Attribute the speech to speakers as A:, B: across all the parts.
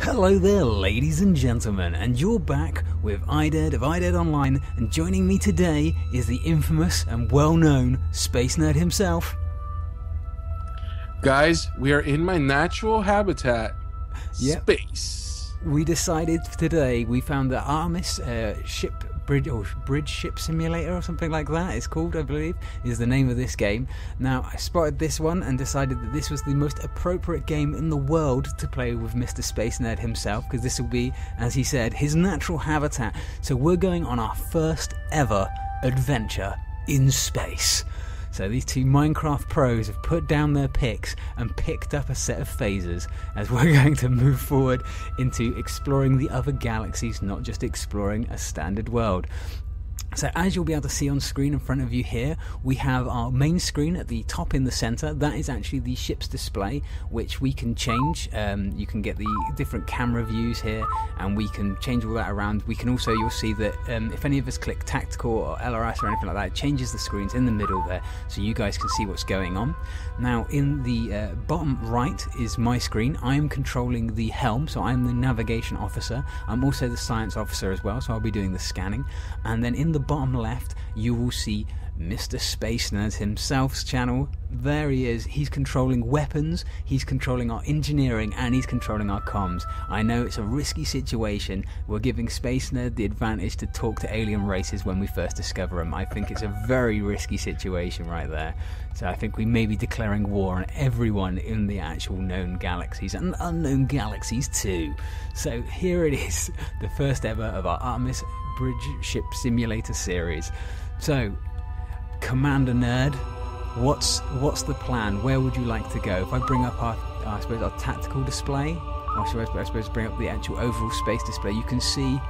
A: Hello there, ladies and gentlemen, and you're back with iDead of iDead Online, and joining me today is the infamous and well-known Space Nerd himself.
B: Guys, we are in my natural habitat, space.
A: We decided today, we found the Artemis Bridge Ship Simulator or something like that, it's called, I believe, is the name of this game. Now, I spotted this one and decided that this was the most appropriate game in the world to play with Mr. Space Nerd himself, because this will be, as he said, his natural habitat. So we're going on our first ever adventure in space. So these two Minecraft pros have put down their picks and picked up a set of phasers as we're going to move forward into exploring the other galaxies, not just exploring a standard world. So as you'll be able to see on screen in front of you here, we have our main screen at the top in the center. That is actually the ship's display, which we can change. You can get the different camera views here, and we can change all that around. We can also, you'll see that if any of us click tactical or LRS or anything like that, it changes the screens in the middle there, so you guys can see what's going on. Now in the bottom right is my screen. I am controlling the helm, so I'm the navigation officer. I'm also the science officer as well, so I'll be doing the scanning. And then in the bottom left you will see Mr. Space Nerd himself's channel. There he is. He's controlling weapons, he's controlling our engineering, and he's controlling our comms. I know it's a risky situation. We're giving Space Nerd the advantage to talk to alien races when we first discover them. I think it's a very risky situation right there. So I think we may be declaring war on everyone in the actual known galaxies and unknown galaxies too. So here it is, the first ever of our Artemis Bridge Ship Simulator series. So, Commander Nerd, what's the plan? Where would you like to go? If I bring up our tactical display, or should I suppose bring up the actual overall space display, you can see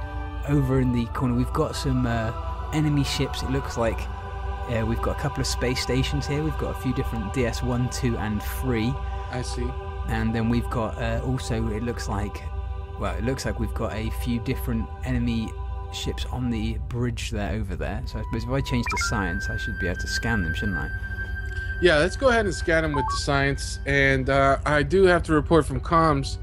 A: over in the corner we've got some enemy ships. It looks like we've got a couple of space stations here. We've got a few different DS1, 2 and 3.
B: I see.
A: And then we've got also, it looks like we've got a few different enemy ships on the bridge there over there. So I suppose if I change to science, I should be able to scan them, shouldn't I?
B: Yeah, let's go ahead and scan them with the science. And I do have to report from comms.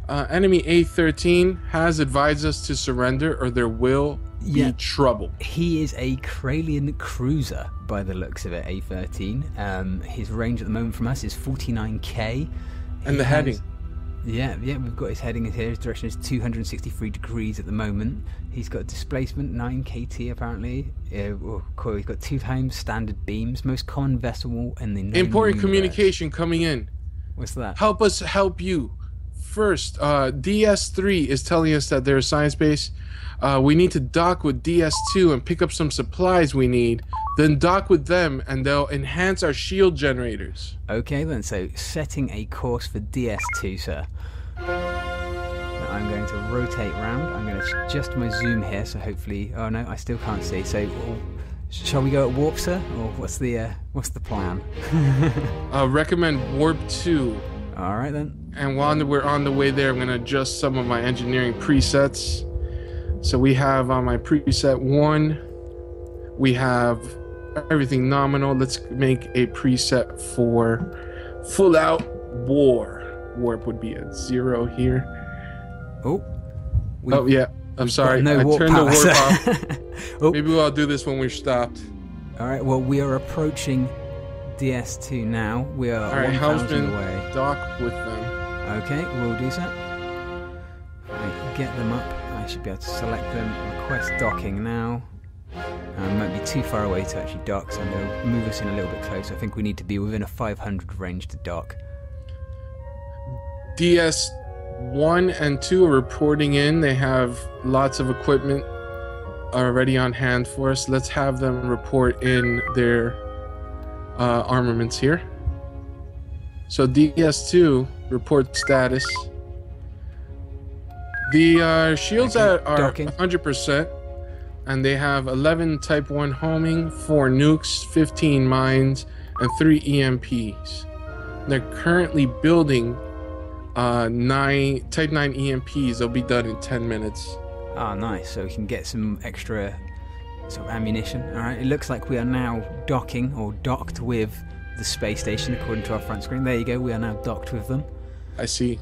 B: Enemy A13 has advised us to surrender or there will be trouble. He
A: is a Kralian cruiser by the looks of it, A13. His range at the moment from us is 49k.
B: And the heading.
A: Yeah, we've got his heading here. His direction is 263 degrees at the moment. He's got a displacement 9 kT apparently. Cool. He's got 2 times standard beams. Most common vessel in the known
B: important
A: universe.
B: Communication coming in.
A: What's that?
B: Help us help you. First, DS3 is telling us that they're a science base. We need to dock with DS2 and pick up some supplies we need. Then dock with them and they'll enhance our shield generators.
A: Okay then, so setting a course for DS2, sir. I'm going to rotate round. I'm going to adjust my zoom here, so hopefully... Oh no, I still can't see. So, shall we go at warp, sir? Or what's the plan?
B: Recommend warp 2.
A: All right then.
B: And while we're on the way there, I'm going to adjust some of my engineering presets. So we have on my preset 1, we have everything nominal. Let's make a preset for full out war. Warp would be at 0 here. Yeah. I'm sorry. I turned the warp off. Maybe I'll do this when we're stopped.
A: All right. Well, we are approaching DS2 now. We are 1,000 away.
B: Dock with them.
A: Okay, we'll do so. Right, get them up. I should be able to select them. Request docking now. Might be too far away to actually dock, so I'm going to move us in a little bit closer. I think we need to be within a 500 range to dock.
B: DS1 and 2 are reporting in. They have lots of equipment already on hand for us. Let's have them report in their armaments here. So DS2 report status. The shields are 100%. And they have 11 Type 1 homing, 4 nukes, 15 mines, and 3 EMPs. They're currently building 9 Type 9 EMPs. They'll be done in 10 minutes.
A: Ah, nice. So we can get some extra sort of ammunition. All right. It looks like we are now docking or docked with the space station according to our front screen. There you go. We are now docked with them.
B: I see.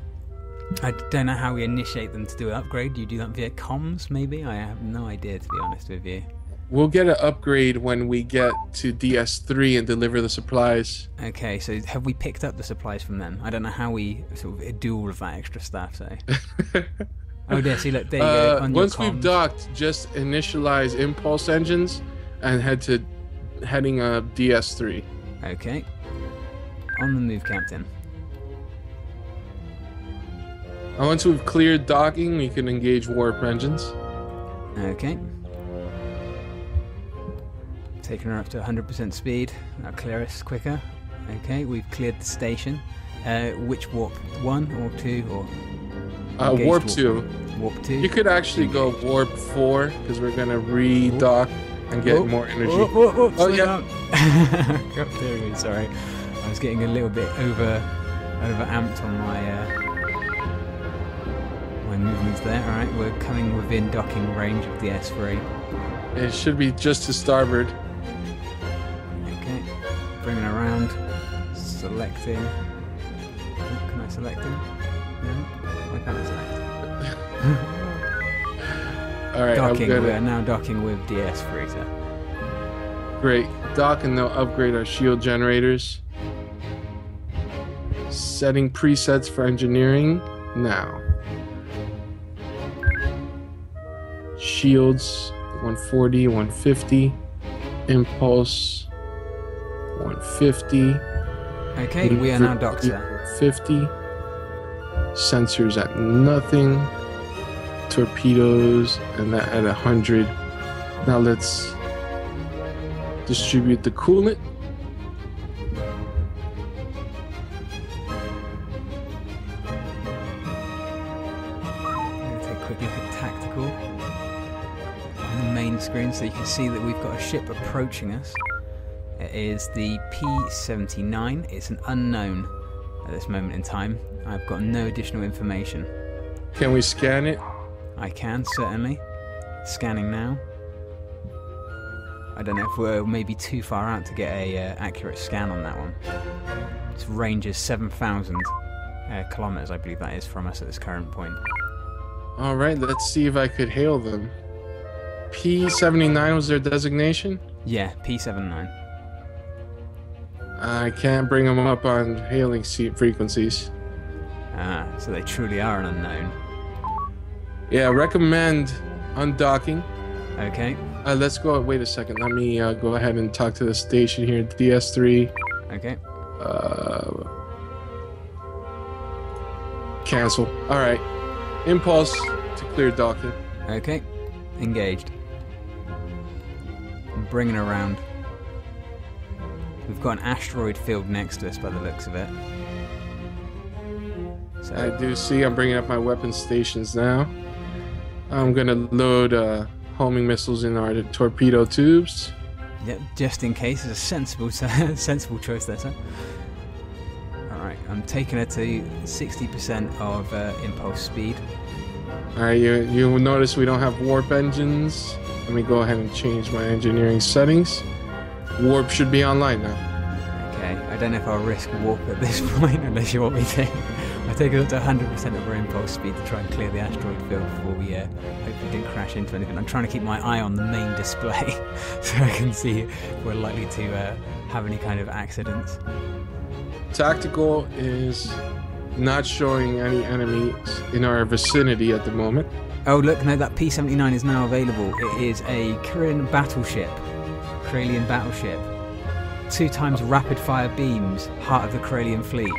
A: I don't know how we initiate them to do an upgrade. Do you do that via comms, maybe? I have no idea, to be honest with you.
B: We'll get an upgrade when we get to DS3 and deliver the supplies.
A: Okay, so have we picked up the supplies from them? I don't know how we sort of do all of that extra stuff, so... Oh, there, see, look, there you go. On
B: Once
A: your
B: we've
A: comms.
B: docked, just initialize impulse engines and heading DS3.
A: Okay. On the move, Captain.
B: And once we've cleared docking, we can engage warp engines.
A: Okay. Taking her up to 100% speed. That'll clear us quicker. Okay, we've cleared the station. Which warp? 1 or 2 or...
B: Warp 2.
A: Warp 2.
B: You could actually go warp 4 because we're gonna re-dock and get more energy.
A: Oh
B: yeah.
A: God, there we go, sorry. I was getting a little bit over amped on my movements there. Alright, we're coming within docking range of the S3.
B: It should be just to starboard.
A: Okay, bringing around, selecting. Oh, can I select him? No? Why can't I select?
B: Alright,
A: Docking, we are now docking with DS3, sir.
B: Great. Dock and they'll upgrade our shield generators. Setting presets for engineering now. Shields 140, 150. Impulse 150.
A: Okay, we are now docked, sir.
B: 50. Sensors at nothing. Torpedoes and that at 100. Now let's distribute the coolant.
A: I'm going to take a quick look at tactical on the main screen so you can see that we've got a ship approaching us. It is the P-79. It's an unknown at this moment in time. I've got no additional information.
B: Can we scan it?
A: I can, certainly. Scanning now. I don't know if we're maybe too far out to get a accurate scan on that one. Its range is 7,000 kilometers, I believe that is, from us at this current point.
B: Alright, let's see if I could hail them. P-79 was their designation?
A: Yeah, P-79.
B: I can't bring them up on hailing seat frequencies.
A: Ah, so they truly are an unknown.
B: Yeah, recommend undocking.
A: Okay.
B: Let's go. Wait a second. Let me go ahead and talk to the station here. DS3.
A: Okay.
B: Cancel. All right. Impulse to clear docking.
A: Okay. Engaged. I'm bringing around. We've got an asteroid field next to us by the looks of it. So
B: I do see. I'm bringing up my weapon stations now. I'm gonna load homing missiles in our torpedo tubes.
A: yeah, just in case, it's a sensible choice there, sir. Alright, I'm taking her to 60% of impulse speed.
B: Alright, you notice we don't have warp engines. Let me go ahead and change my engineering settings. Warp should be online now.
A: Okay, I don't know if I'll risk warp at this point unless you want me to. I'll take it up to 100% of our impulse speed to try and clear the asteroid field before we hopefully didn't crash into anything. I'm trying to keep my eye on the main display so I can see if we're likely to have any kind of accidents.
B: Tactical is not showing any enemies in our vicinity at the moment.
A: Oh look, no, that P-79 is now available. It is a Korean battleship. Karelian battleship. 2 times rapid fire beams, heart of the Karelian fleet.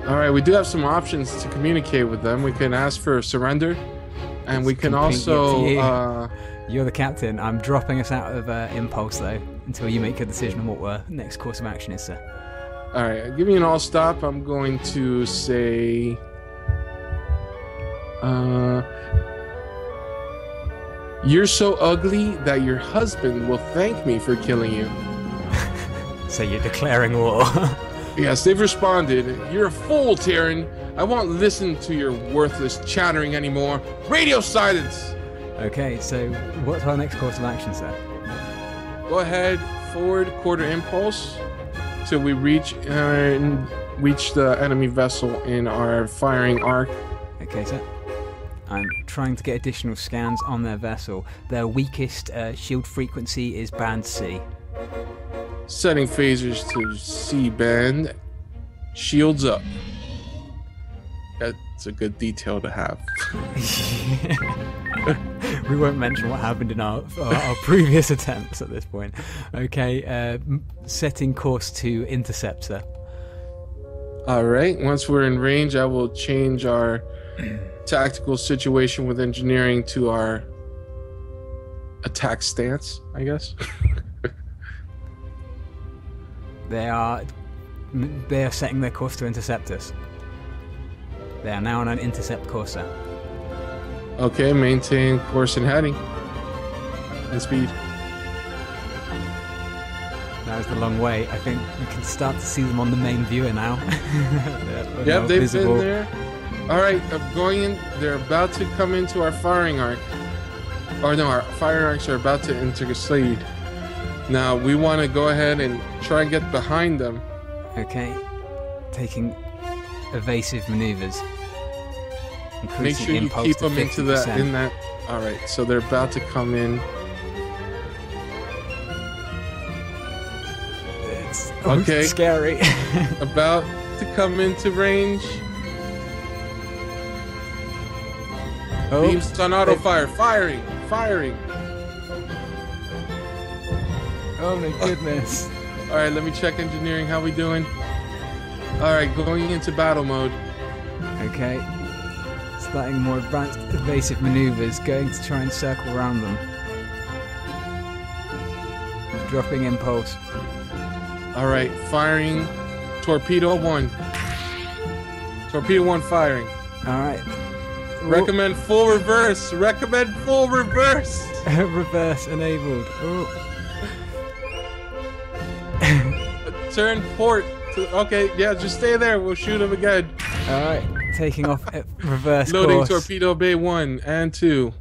B: Alright, we do have some options to communicate with them. We can ask for surrender, and we can also...
A: You're the captain. I'm dropping us out of impulse though, until you make a decision on what our next course of action is, sir.
B: Alright, give me an all stop. I'm going to say... You're so ugly that your husband will thank me for killing you.
A: So you're declaring war.
B: Yes, they've responded. You're a fool, Terran. I won't listen to your worthless chattering anymore. Radio silence!
A: Okay, so what's our next course of action, sir?
B: Go ahead, forward quarter impulse till we reach reach the enemy vessel in our firing arc.
A: Okay, sir. I'm trying to get additional scans on their vessel. Their weakest shield frequency is band C.
B: Setting phasers to C band. Shields up. That's a good detail to have.
A: We won't mention what happened in our previous attempts at this point. Okay, setting course to interceptor.
B: Alright, once we're in range, I will change our tactical situation with engineering to our attack stance, I guess.
A: They are setting their course to intercept us. They are now on an intercept course, sir.
B: Okay, maintain course and heading. And speed.
A: That was the long way. I think we can start to see them on the main viewer now.
B: Yep, they've been there. Alright, I'm going in. They're about to come into our firing arc. Or no, our firing arcs are about to intercede. Now, we want to go ahead and try and get behind them.
A: Okay. Taking evasive maneuvers.
B: Make sure you keep them into that. Alright, so they're about to come in.
A: It's
B: okay.
A: Scary.
B: About to come into range.
A: Oh,
B: beams on auto fire. Firing.
A: Oh my goodness.
B: Alright, let me check engineering. How we doing? Alright, going into battle mode.
A: Okay. Starting more advanced evasive maneuvers, going to try and circle around them. Dropping impulse.
B: Alright, firing. Torpedo 1. Torpedo 1 firing.
A: Alright.
B: Recommend full reverse.
A: Reverse enabled. Ooh.
B: Turn port. Okay, yeah, just stay there. We'll shoot him again.
A: Alright, taking off at reverse
B: Loading
A: course.
B: torpedo bay 1 and 2.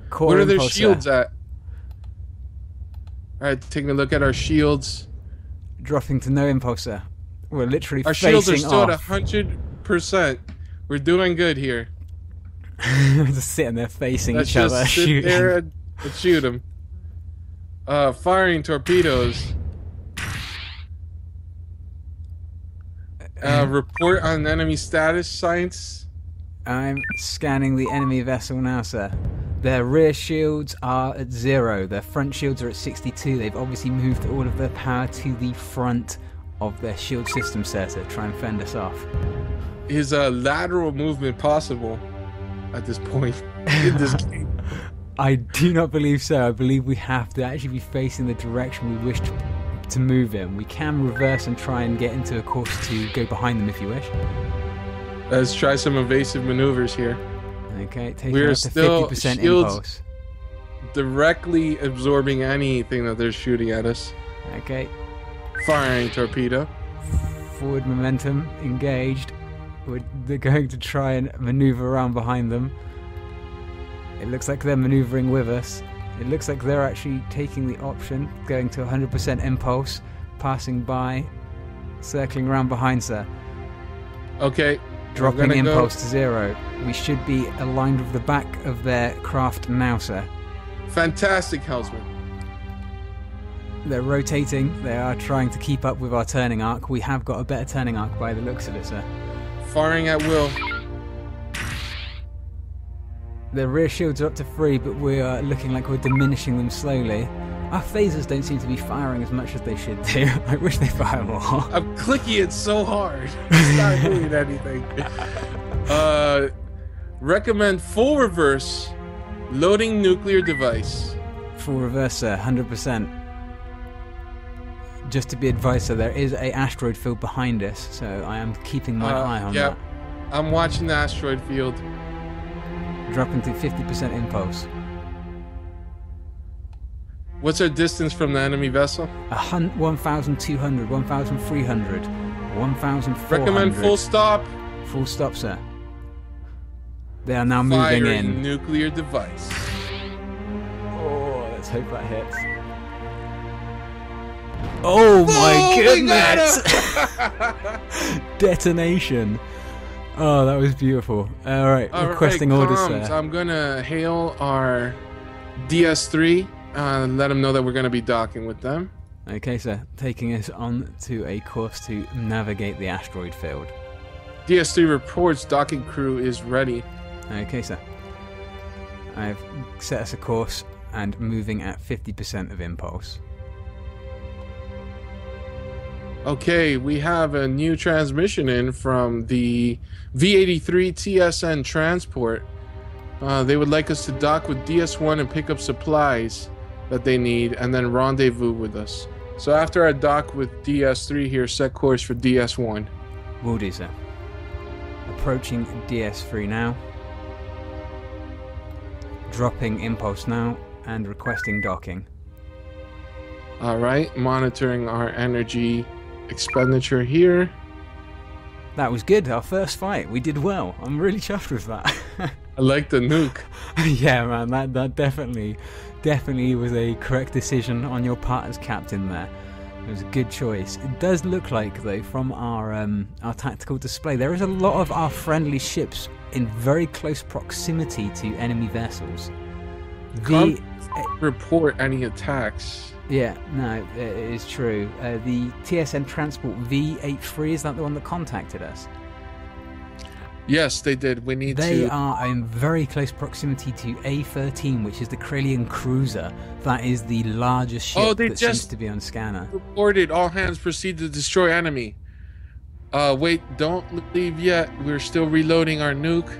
A: Core
B: what are their
A: impulsor.
B: shields at? Alright, taking a look at our shields.
A: Dropping to no impulsor. We're literally
B: our
A: facing
B: shields are still
A: off.
B: at 100%. We're doing good here.
A: Just sitting there facing
B: Let's
A: each other,
B: just sit
A: shooting.
B: there and shoot them. Firing torpedoes. Report on enemy status, science.
A: I'm scanning the enemy vessel now, sir. Their rear shields are at 0. Their front shields are at 62. They've obviously moved all of their power to the front of their shield system, sir, to try and fend us off.
B: Is a lateral movement possible at this point in this game?
A: I do not believe so. I believe we have to actually be facing the direction we wish to move in. We can reverse and try and get into a course to go behind them if you wish.
B: Let's try some evasive maneuvers here.
A: Okay, taking
B: We're
A: up to
B: still
A: 50%
B: shields
A: impulse.
B: Directly absorbing anything that they're shooting at us.
A: Okay.
B: Firing torpedo.
A: Forward momentum engaged. They're going to try and maneuver around behind them. It looks like they're maneuvering with us. It looks like they're actually taking the option, going to 100% impulse, passing by, circling around behind, sir.
B: Okay.
A: Dropping impulse to 0. We should be aligned with the back of their craft now, sir.
B: Fantastic, Helmsman.
A: They're rotating. They are trying to keep up with our turning arc. We have got a better turning arc by the looks of it, sir.
B: Firing at will.
A: Their rear shields are up to 3, but we are looking like we're diminishing them slowly. Our phasers don't seem to be firing as much as they should do. I wish they fire more.
B: I'm clicking it so hard. It's not doing anything. Recommend full reverse. Loading nuclear device.
A: Full reverse, sir. 100%. Just to be advised, sir, there is a asteroid field behind us, so I am keeping my eye on that.
B: I'm watching the asteroid field.
A: Dropping to 50% impulse.
B: What's our distance from the enemy vessel?
A: 1,200, 1,300, 1,400.
B: Recommend full stop.
A: Full stop, sir. They are now moving
B: Firing
A: in.
B: Nuclear device.
A: Oh, let's hope that hits. Oh my
B: we got
A: goodness! Detonation. Oh, that was beautiful. All right, requesting orders,
B: comms,
A: sir.
B: I'm gonna hail our DS3 and let them know that we're gonna be docking with them.
A: Okay, sir. Taking us on to a course to navigate the asteroid field.
B: DS3 reports docking crew is ready.
A: Okay, sir. I've set us a course and moving at 50% of impulse.
B: Okay, we have a new transmission in from the V83 TSN transport. They would like us to dock with DS1 and pick up supplies that they need and then rendezvous with us. So after I dock with DS3 here, set course for DS1.
A: Will do, sir. Approaching DS3 now. Dropping impulse now and requesting docking.
B: Alright, monitoring our energy expenditure here.
A: That was good, our first fight. We did well. I'm really chuffed with that.
B: I like the nuke.
A: Yeah, man, that definitely was a correct decision on your part as captain there. It was a good choice. It does look like, though, from our tactical display, there is a lot of our friendly ships in very close proximity to enemy vessels.
B: Can't report any attacks.
A: Yeah, no, it is true. The TSN Transport V83, is that the one that contacted us?
B: Yes, they did. We need
A: They are in very close proximity to A13, which is the Corellian cruiser. That is the largest ship that seems to be on scanner.
B: Reported, all hands proceed to destroy enemy. Wait, don't leave yet. We're still reloading our nuke.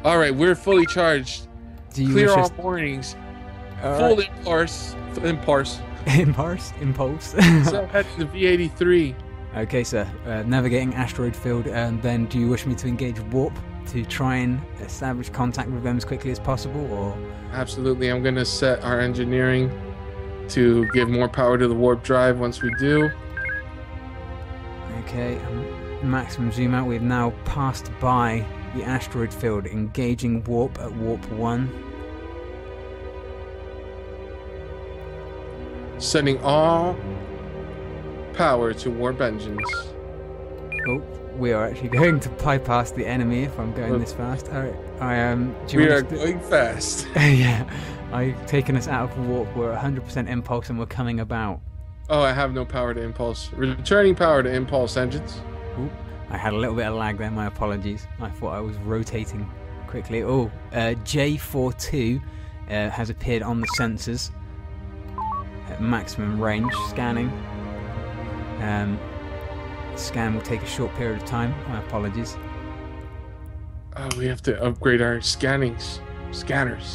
B: Alright, we're fully charged. Clear all warnings. Full impulse.
A: Impulse.
B: So head to the V83.
A: Okay, sir. Navigating asteroid field, and then do you wish me to engage warp to try and establish contact with them as quickly as possible, or?
B: Absolutely. I'm going to set our engineering to give more power to the warp drive once we do.
A: Okay, maximum zoom out. We've now passed by the asteroid field, engaging warp at warp 1.
B: Setting all power to warp engines.
A: Oh, we are actually going to bypass the enemy if I'm going this fast. Alright,
B: we are going fast.
A: Yeah, I've taken us out of warp. We're 100% impulse and we're coming about.
B: Oh, I have no power to impulse. Returning power to impulse engines.
A: Ooh, I had a little bit of lag there, my apologies. I thought I was rotating quickly. Oh, J42 has appeared on the sensors at maximum range, scanning. Scan will take a short period of time, my apologies.
B: Oh, we have to upgrade our scanners.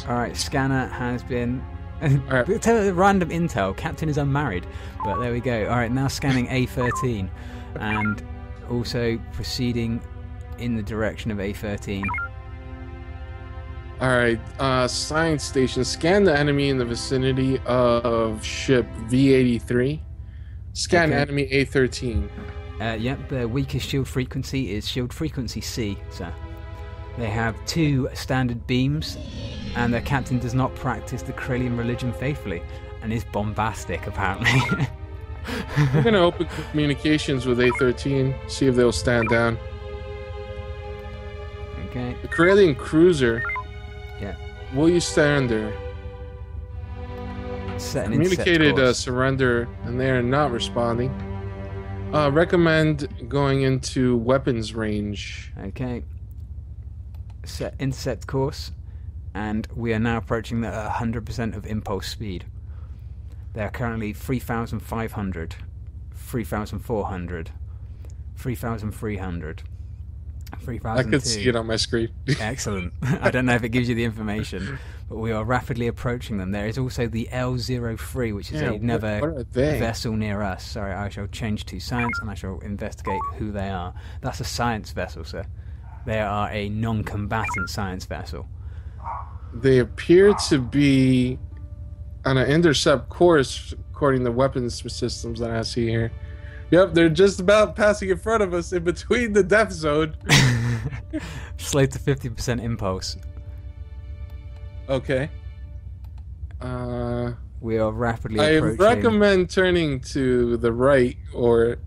A: Alright, scanner has been... Random intel, captain is unmarried, but there we go. Alright, now scanning A13 and also proceeding in the direction of A13.
B: Alright, science station, scan the enemy in the vicinity of ship V83. Scan enemy A13.
A: Yep, the weakest shield frequency is shield frequency C, sir. They have 2 standard beams, and their captain does not practice the Corellian religion faithfully, and is bombastic, apparently.
B: We're going to open communications with A13, see if they'll stand down.
A: Okay.
B: The Corellian cruiser.
A: Yeah.
B: Will you surrender? Communicated surrender, and they are not responding. Recommend going into weapons range.
A: Okay. Intercept course, and we are now approaching the 100% of impulse speed. They are currently 3,500, 3,400, 3,300, 3,002.
B: I could see it on my screen.
A: Excellent. I don't know if it gives you the information, but we are rapidly approaching them. There is also the L03, which is another vessel near us. Sorry, I shall change to science, and I shall investigate who they are. That's a science vessel, sir. They are a non-combatant science vessel.
B: They appear to be on an intercept course, according to weapons systems that I see here. Yep, they're just about passing in front of us in between the death zone.
A: Slowed to 50% impulse.
B: Okay.
A: We are rapidly
B: I
A: approaching.
B: recommend turning to the right or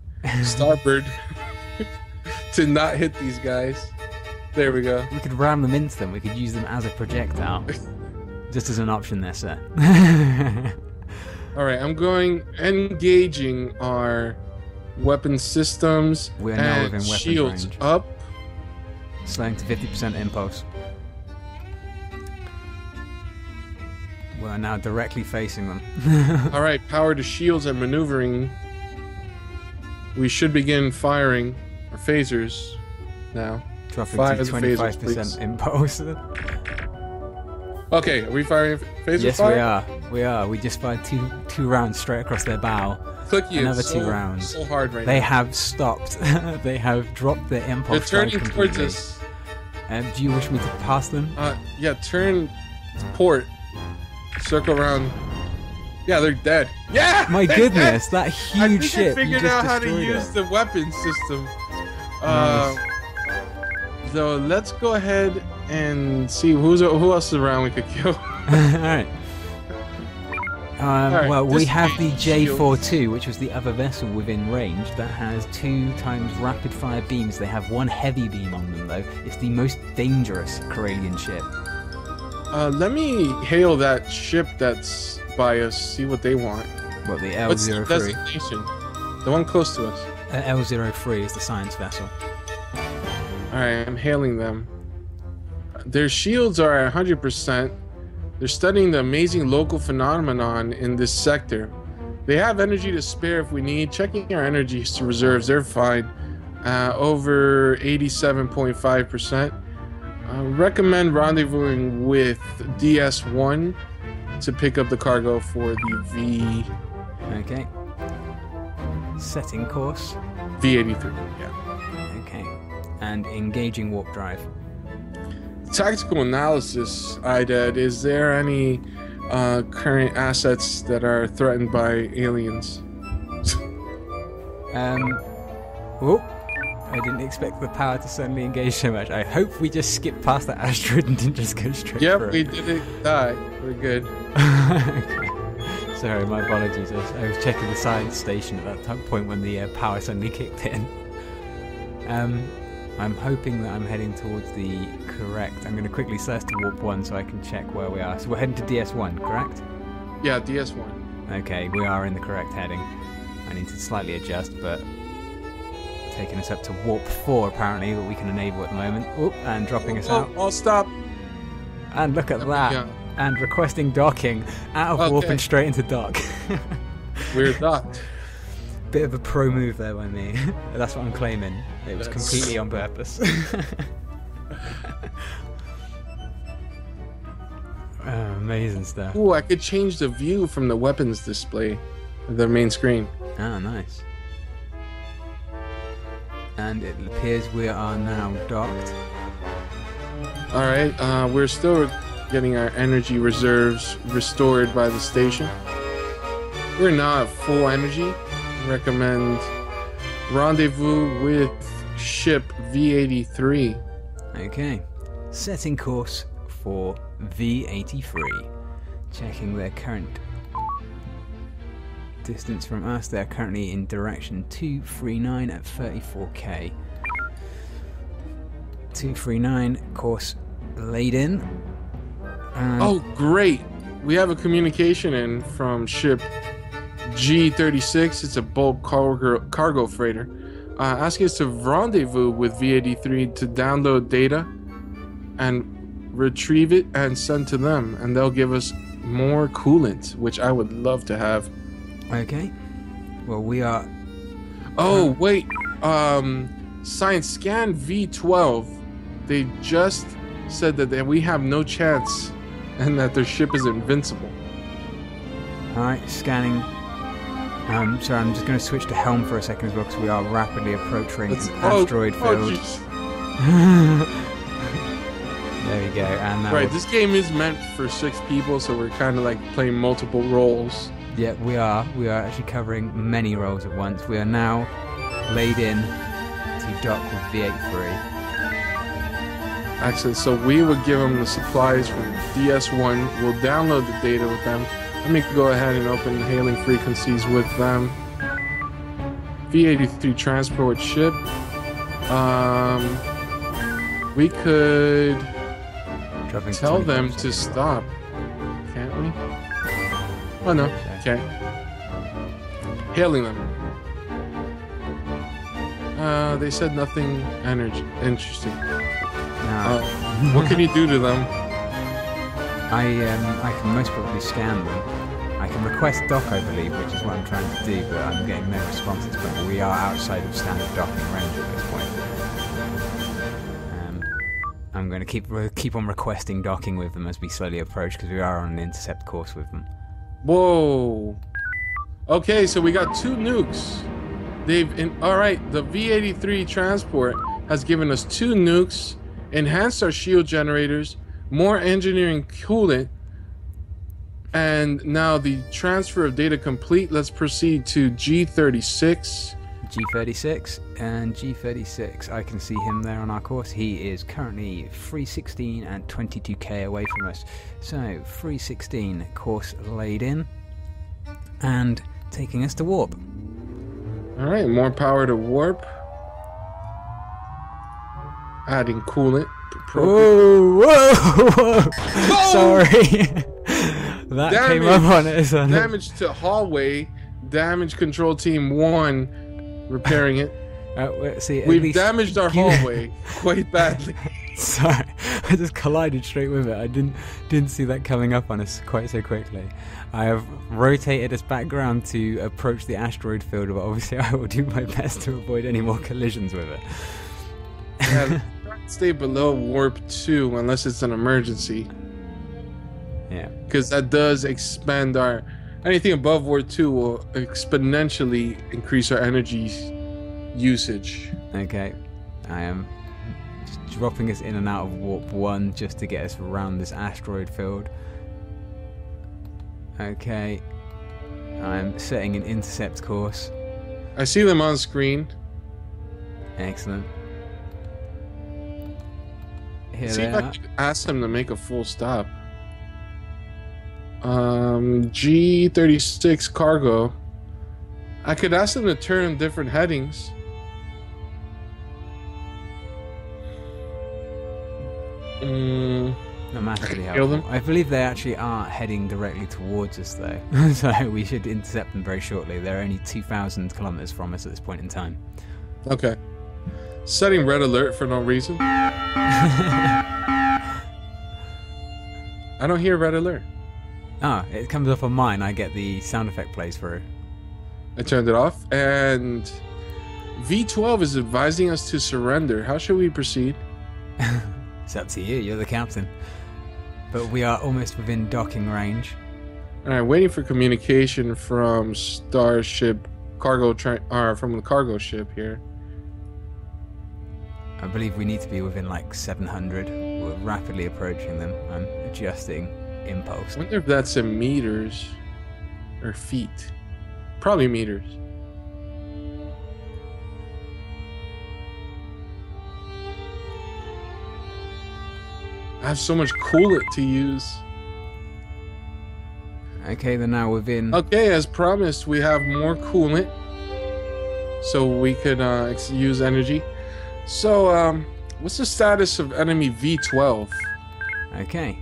B: starboard to not hit these guys. There we go.
A: We could ram them into them. We could use them as a projectile. Just as an option there, sir.
B: Alright, I'm engaging our weapon systems.
A: We are now within weapons
B: shields
A: range.
B: up.
A: Slowing to 50% impulse. We are now directly facing them.
B: Alright, power to shields and maneuvering. We should begin firing our phasers now.
A: Dropping
B: Fire
A: to
B: the phasers,
A: 25%
B: please.
A: impulse.
B: Okay, are we firing phaser
A: Yes,
B: fire?
A: we are. We are. We just fired two rounds straight across their bow.
B: Click you.
A: Another
B: so,
A: 2 rounds.
B: So hard right
A: They
B: now.
A: have stopped. They have dropped their impulse.
B: They're turning
A: drive
B: towards
A: completely.
B: us.
A: Do you wish me to pass them?
B: Yeah, turn to port. Circle around. Yeah, they're dead. Yeah!
A: My
B: they're
A: goodness,
B: dead!
A: that huge
B: I
A: ship!
B: think I
A: You
B: figured
A: just
B: out how to
A: destroyed
B: use
A: it.
B: the weapon system.
A: Nice.
B: So let's go ahead and see who else is around we could kill.
A: Alright.
B: Alright,
A: Well, we have the
B: disengage
A: J42, which was the other vessel within range, that has 2 times rapid fire beams. They have 1 heavy beam on them, though. It's the most dangerous Corellian ship.
B: Let me hail that ship that's by us, see what they want.
A: What, the
B: What's the
A: L03?
B: designation? The one close to us.
A: L03 is the science vessel.
B: Alright, I'm hailing them. Their shields are at 100%. They're studying the amazing local phenomenon in this sector. They have energy to spare if we need. Checking our energy reserves, they're fine. Over 87.5%. Recommend rendezvousing with DS1 to pick up the cargo for the
A: Okay. Setting course.
B: V83. Yeah.
A: Okay. And engaging warp drive.
B: Tactical analysis, IDED. Is there any current assets that are threatened by aliens?
A: Oh, I didn't expect the power to suddenly engage so much. I hope we just skipped past that asteroid and didn't just go straight
B: Yep,
A: through
B: we
A: it.
B: didn't die. We're good.
A: Okay. Sorry, my apologies. I was checking the science station at that point when the power suddenly kicked in. I'm hoping that I'm heading towards the correct... I'm going to quickly search to warp 1 so I can check where we are. So we're heading to DS1, correct?
B: Yeah, DS1.
A: Okay, we are in the correct heading. I need to slightly adjust, but... taking us up to warp 4 apparently, that we can enable at the moment. Oop, and dropping us out.
B: I'll stop.
A: And look at that.
B: Yeah.
A: And requesting docking. Out of warp and straight into dock.
B: We're docked.
A: Bit of a pro move there by me. That's what I'm claiming. It was completely on purpose. Oh, amazing stuff.
B: Ooh, I could change the view from the weapons display, the main screen.
A: Ah, nice. And it appears we are now docked.
B: Alright, we're still getting our energy reserves restored by the station. We're not at full energy. Recommend rendezvous with ship V83.
A: Okay. Setting course for V83. Checking their current distance from us. They're currently in direction 239 at 34k. 239, course laid in.
B: Oh, great! We have a communication in from ship G36. It's a bulk cargo freighter. Asking us to rendezvous with V83 to download data and retrieve it and send to them, and they'll give us more coolant, which I would love to have.
A: Okay. Well, we are...
B: Oh, wait. Science scan V12. They just said that we have no chance and that their ship is invincible.
A: Alright, scanning. Sorry, I'm just going to switch to helm for a second as well because we are rapidly approaching an asteroid field. There we go. And now
B: right, this game is meant for 6 people, so we're kind of like playing multiple roles.
A: yeah, we are. We are actually covering many roles at once. We are now laid in to dock with V83.
B: Excellent. So we would give them the supplies from DS1. We'll download the data with them, and Let me go ahead and open hailing frequencies with them. V-83 transport ship. We could tell them to stop, can't we? Oh no. Okay. Hailing them. They said nothing interesting.
A: No.
B: What can you do to them?
A: I can most probably scan them. I can request dock, I believe, which is what I'm trying to do, but I'm getting no responses. But we are outside of standard docking range at this point. I'm going to keep on requesting docking with them as we slowly approach, because we are on an intercept course with them.
B: Whoa. Okay, so we got 2 nukes. All right, the V-83 transport has given us 2 nukes, enhanced our shield generators, more engineering coolant, and now the transfer of data complete. Let's proceed to G36.
A: G36 and G36. I can see him there on our course. He is currently 316 and 22k away from us. So 316 course laid in and taking us to warp.
B: All right, more power to warp. Adding coolant.
A: Whoa, whoa, whoa. Sorry. That came up on it.
B: Damage to hallway. Damage control team 1. Repairing it. We've damaged our hallway quite badly.
A: Sorry, I just collided straight with it. I didn't see that coming up on us quite so quickly. I have rotated us background to approach the asteroid field, but obviously I will do my best to avoid any more collisions with it.
B: Yeah, stay below warp 2 unless it's an emergency.
A: Yeah,
B: because that does expand our... Anything above warp 2 will exponentially increase our energy usage.
A: Okay, I am just dropping us in and out of warp 1 just to get us around this asteroid field. Okay, I'm setting an intercept course.
B: I see them on screen.
A: Excellent.
B: See if I can ask them to make a full stop. G36 cargo. I could ask them to turn different headings.
A: Not massively helpful. I believe they actually are heading directly towards us though. So we should intercept them very shortly. They're only 2,000 kilometers from us at this point in time.
B: Okay. Setting red alert for no reason. I don't hear red alert.
A: Ah, it comes up on mine. I get the sound effect plays through.
B: I turned it off, and V12 is advising us to surrender. How should we proceed?
A: It's up to you. You're the captain. But we are almost within docking range.
B: All right, waiting for communication from Starship cargo from the cargo ship here.
A: I believe we need to be within like 700. We're rapidly approaching them. I'm adjusting impulse.
B: I wonder if that's in meters or feet. Probably meters. I have so much coolant to use.
A: Okay, they're now within...
B: Okay, as promised, we have more coolant. So we could use energy. So, what's the status of enemy V12?
A: Okay,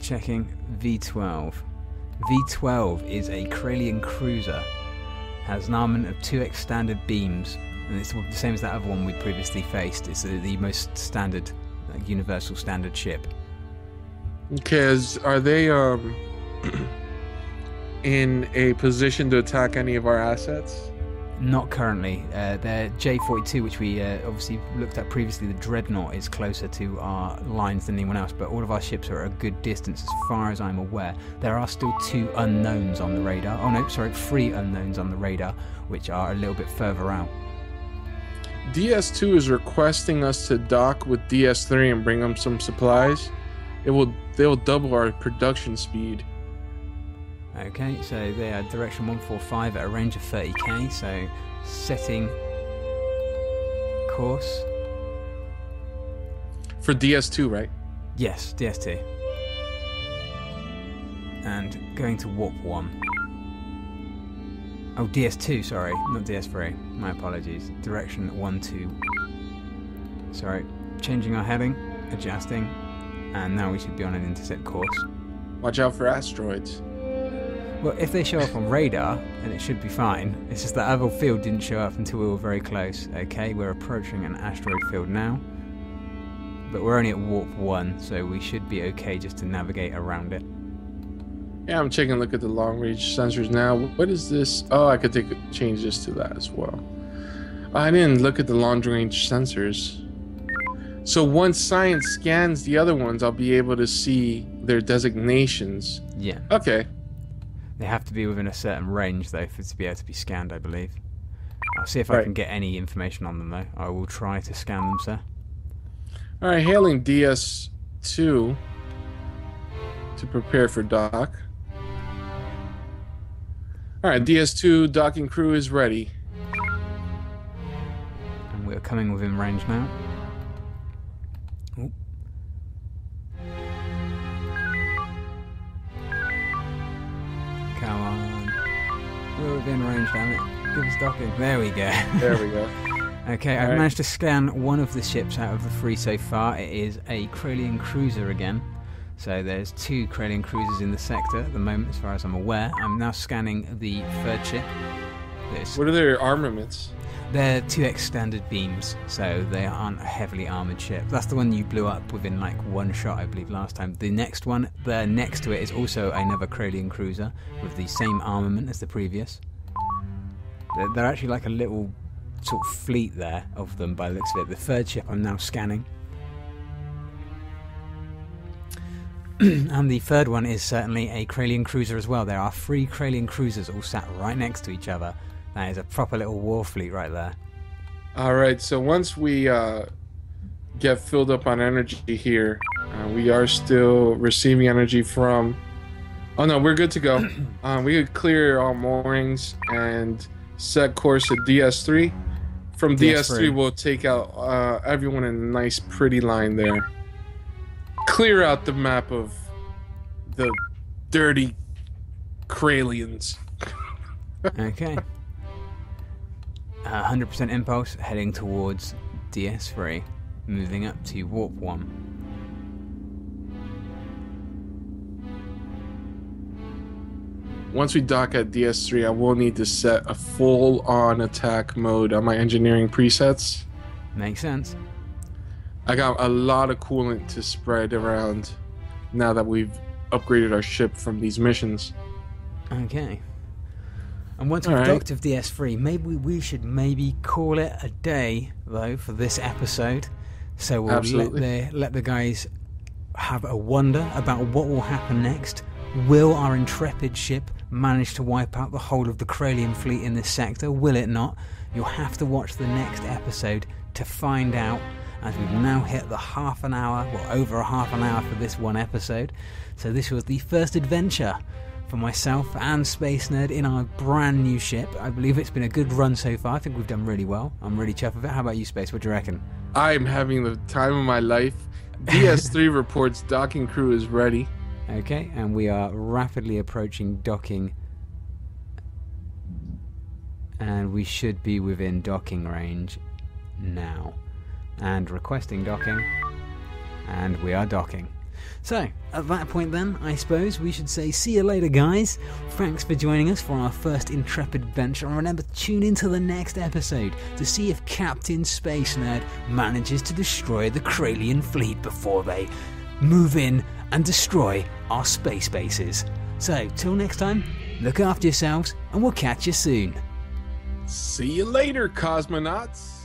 A: checking V12. V12 is a Corellian cruiser. Has an armament of 2x standard beams. And it's the same as that other one we previously faced. It's the most standard, universal standard ship.
B: Okay, are they in a position to attack any of our assets?
A: Not currently. Their J-42, which we obviously looked at previously, the Dreadnought, is closer to our lines than anyone else, but all of our ships are at a good distance as far as I'm aware. There are still 2 unknowns on the radar. Oh no, sorry, 3 unknowns on the radar, which are a little bit further out.
B: DS2 is requesting us to dock with DS3 and bring them some supplies. They will double our production speed.
A: Okay, so they are direction 145 at a range of 30k, so setting course.
B: For DS2, right?
A: Yes, DS2. and going to warp 1. Oh, DS2, sorry, not DS3. My apologies. Direction 12. Sorry, changing our heading, adjusting, and now we should be on an intercept course.
B: Watch out for asteroids.
A: Well, if they show up on radar, then it should be fine. It's just that other field didn't show up until we were very close. Okay, we're approaching an asteroid field now. But we're only at warp 1, so we should be okay just to navigate around it.
B: Yeah, I'm taking a look at the long-range sensors now. What is this? Oh, I could change this to that as well. I didn't look at the long-range sensors. So once science scans the other ones, I'll be able to see their designations.
A: Yeah.
B: Okay.
A: They have to be within a certain range, though, for it to be able to be scanned, I believe. I'll see if I can get any information on them, though. I will try to scan them, sir.
B: Alright, hailing DS2 to prepare for dock. Alright, DS2 docking crew is ready.
A: And we're coming within range now. Ooh. Come on. We're within range, damn it. Give us docking. There we go.
B: There we go.
A: Okay, I've managed to scan one of the ships out of the 3 so far. It is a Kralian cruiser again. So there's 2 Kralian cruisers in the sector at the moment, as far as I'm aware. I'm now scanning the 3rd ship.
B: What are their armaments?
A: They're 2x standard beams, so they aren't a heavily armoured ship. That's the one you blew up within like 1 shot, I believe, last time. The next one, there next to it, is also another Kralian cruiser with the same armament as the previous. They're actually like a little sort of fleet there of them by the looks of it. The 3rd ship I'm now scanning. And the 3rd one is certainly a Kralian cruiser as well. There are 3 Kralian cruisers all sat right next to each other. That is a proper little war fleet right there.
B: Alright, so once we get filled up on energy here, we are still receiving energy from... Oh no, we're good to go. We could clear all moorings and set course to DS3. From DS3 we'll take out everyone in a nice pretty line there. Clear out the map of the dirty Kralians.
A: Okay. 100% impulse heading towards DS3, moving up to warp 1.
B: Once we dock at DS3, I will need to set a full-on attack mode on my engineering presets.
A: Makes sense.
B: I got a lot of coolant to spread around now that we've upgraded our ship from these missions.
A: Okay. And once we've docked of DS3, maybe we should call it a day, though, for this episode. So we'll let the guys have a wonder about what will happen next. Will our intrepid ship manage to wipe out the whole of the Kralian fleet in this sector? Will it not? You'll have to watch the next episode to find out, as we've now hit the half an hour, well, over a half an hour for this one episode. So this was the first adventure for myself and Space Nerd in our brand new ship. I believe it's been a good run so far. I think we've done really well. I'm really chuffed with it. How about you, Space? What do you reckon?
B: I'm having the time of my life. DS3 reports docking crew is ready.
A: Okay, and we are rapidly approaching docking. And we should be within docking range now. And requesting docking. And we are docking. So, at that point then, I suppose we should say see you later, guys. Thanks for joining us for our first intrepid adventure, and remember to tune into the next episode to see if Captain Space Nerd manages to destroy the Kralian fleet before they move in and destroy our space bases. So, till next time, look after yourselves, and we'll catch you soon.
B: See you later, cosmonauts.